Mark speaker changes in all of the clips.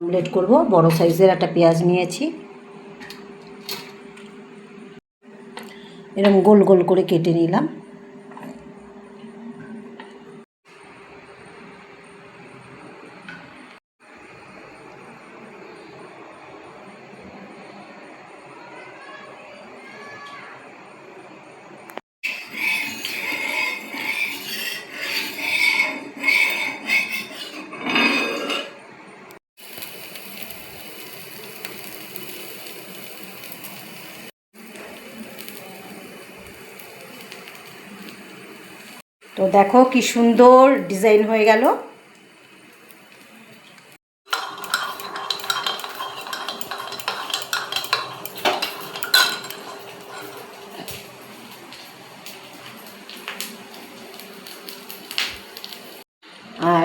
Speaker 1: Omelette করব। বড় সাইজের একটা পেঁয়াজ নিয়েছি, এরকম গোল গোল করে কেটে নিলাম। তো দেখো কি সুন্দর ডিজাইন হয়ে গেল।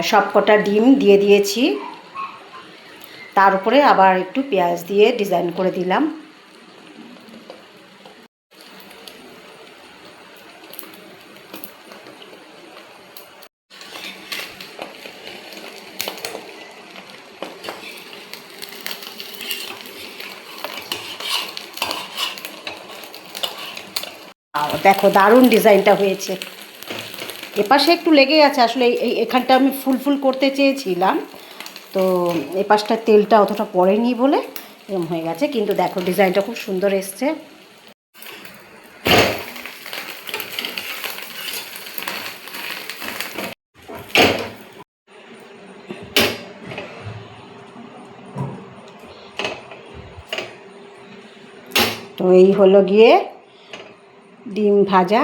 Speaker 1: সব কটা ডিম দিয়ে দিয়েছি, তার উপরে আবার একটু পেঁয়াজ দিয়ে ডিজাইন করে দিলাম। দেখো দারুণ ডিজাইনটা হয়েছে। এপাশে একটু লেগে আছে, আসলে এখানটা আমি ফুল ফুল করতে চেয়েছিলাম, তো এপাশটা তেলটা অতটা পড়েনি বলে এরকম হয়ে গেছে, কিন্তু দেখো ডিজাইনটা খুব সুন্দর এসছে। তো এই হলো গিয়ে ডিম ভাজা।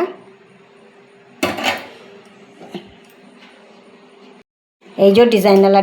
Speaker 1: এই যে ডিজাইনার